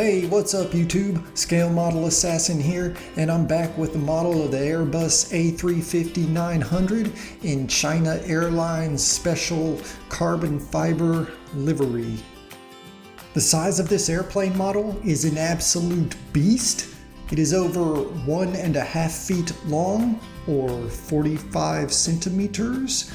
Hey, what's up YouTube? Scale Model Assassin here, and I'm back with the model of the Airbus A350-900 in China Airlines special carbon fiber livery. The size of this airplane model is an absolute beast. It is over 1.5 feet long, or 45 centimeters.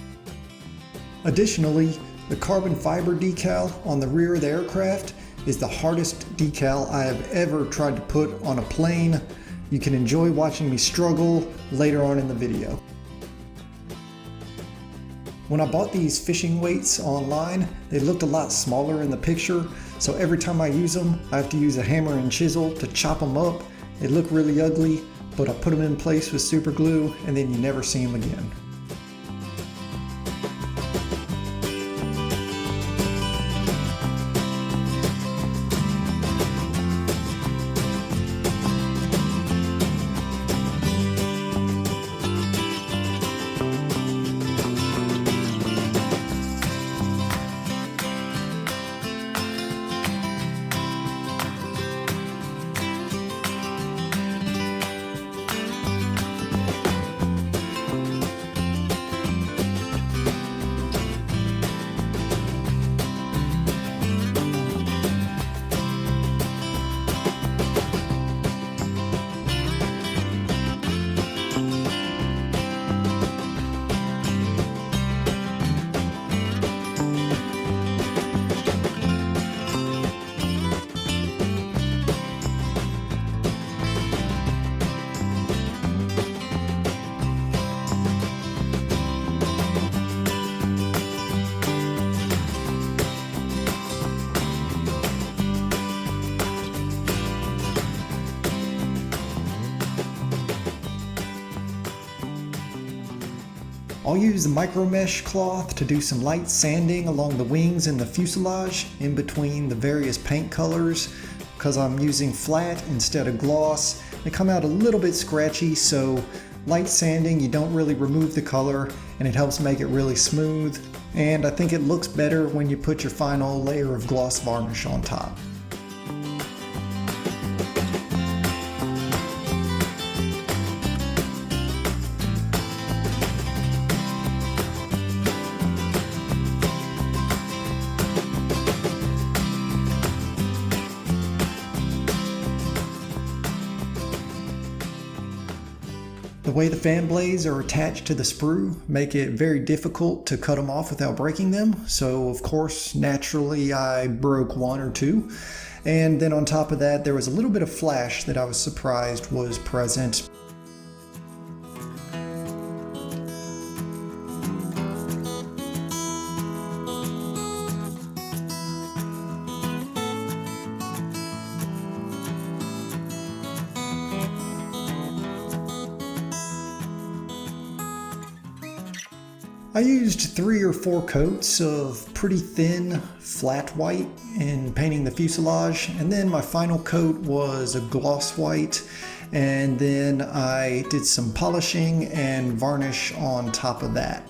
Additionally, the carbon fiber decal on the rear of the aircraft is the hardest decal I have ever tried to put on a plane. You can enjoy watching me struggle later on in the video. When I bought these fishing weights online, they looked a lot smaller in the picture, so every time I use them, I have to use a hammer and chisel to chop them up. They look really ugly, but I put them in place with super glue and then you never see them again. I'll use the Micromesh cloth to do some light sanding along the wings and the fuselage in between the various paint colors. Because I'm using flat instead of gloss, they come out a little bit scratchy, so light sanding, you don't really remove the color and it helps make it really smooth. And I think it looks better when you put your final layer of gloss varnish on top. The way the fan blades are attached to the sprue make it very difficult to cut them off without breaking them. So of course, naturally I broke one or two. And then on top of that, there was a little bit of flash that I was surprised was present. I used 3 or 4 coats of pretty thin flat white in painting the fuselage, and then my final coat was a gloss white, and then I did some polishing and varnish on top of that.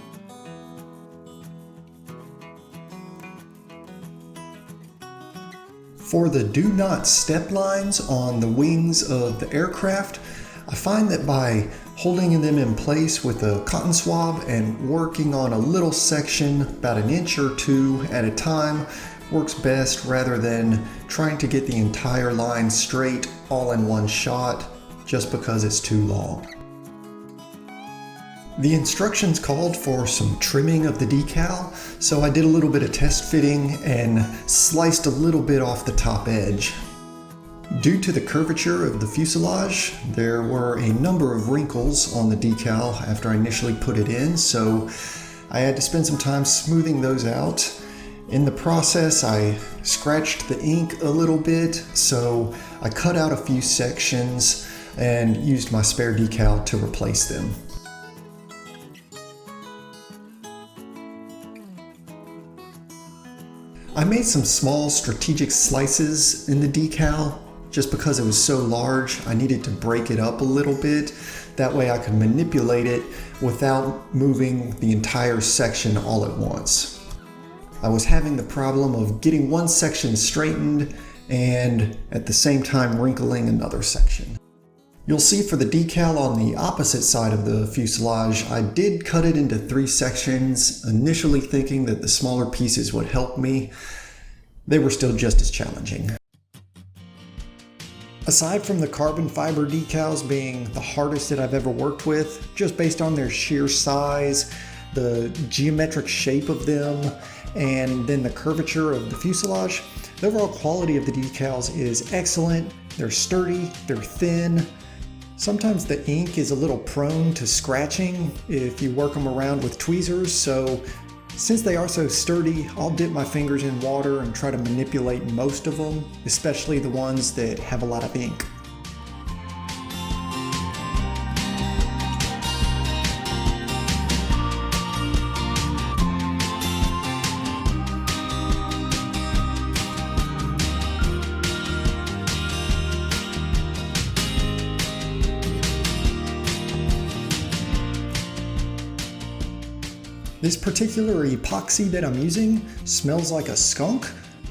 For the do not step lines on the wings of the aircraft, I find that by holding them in place with a cotton swab and working on a little section about 1 inch or 2 at a time works best, rather than trying to get the entire line straight all in one shot just because it's too long. The instructions called for some trimming of the decal, so I did a little bit of test fitting and sliced a little bit off the top edge. Due to the curvature of the fuselage, there were a number of wrinkles on the decal after I initially put it in, so I had to spend some time smoothing those out. In the process, I scratched the ink a little bit, so I cut out a few sections and used my spare decal to replace them. I made some small strategic slices in the decal. Just because it was so large, I needed to break it up a little bit. That way I could manipulate it without moving the entire section all at once. I was having the problem of getting one section straightened and at the same time wrinkling another section. You'll see for the decal on the opposite side of the fuselage, I did cut it into 3 sections, initially thinking that the smaller pieces would help me. They were still just as challenging. Aside from the carbon fiber decals being the hardest that I've ever worked with, just based on their sheer size, the geometric shape of them, and then the curvature of the fuselage, the overall quality of the decals is excellent. They're sturdy, they're thin. Sometimes the ink is a little prone to scratching if you work them around with tweezers, so since they are so sturdy, I'll dip my fingers in water and try to manipulate most of them, especially the ones that have a lot of ink. This particular epoxy that I'm using smells like a skunk,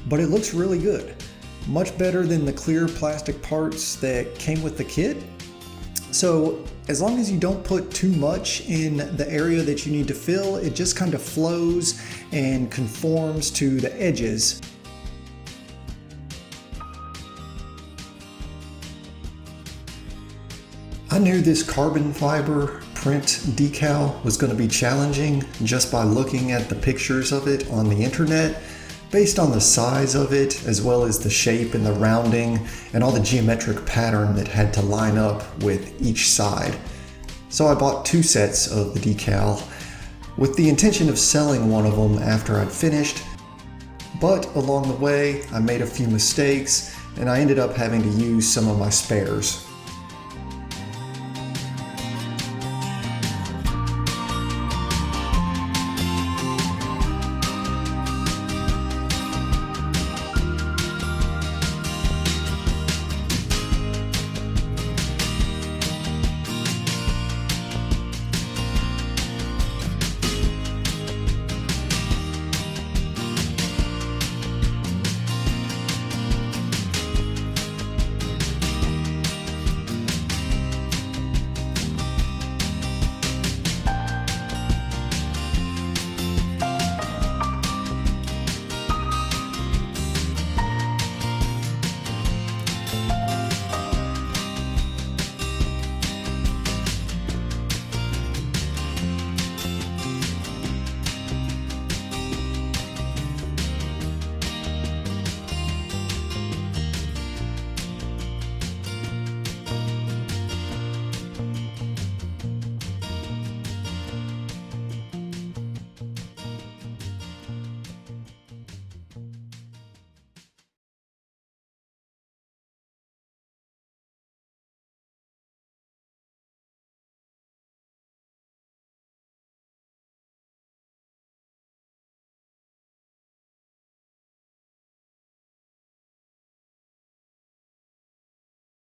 but it looks really good. Much better than the clear plastic parts that came with the kit. So as long as you don't put too much in the area that you need to fill, it just kind of flows and conforms to the edges. I knew this carbon fiber print decal was going to be challenging just by looking at the pictures of it on the internet, based on the size of it as well as the shape and the rounding and all the geometric pattern that had to line up with each side. So I bought 2 sets of the decal with the intention of selling one of them after I'd finished, but along the way I made a few mistakes and I ended up having to use some of my spares.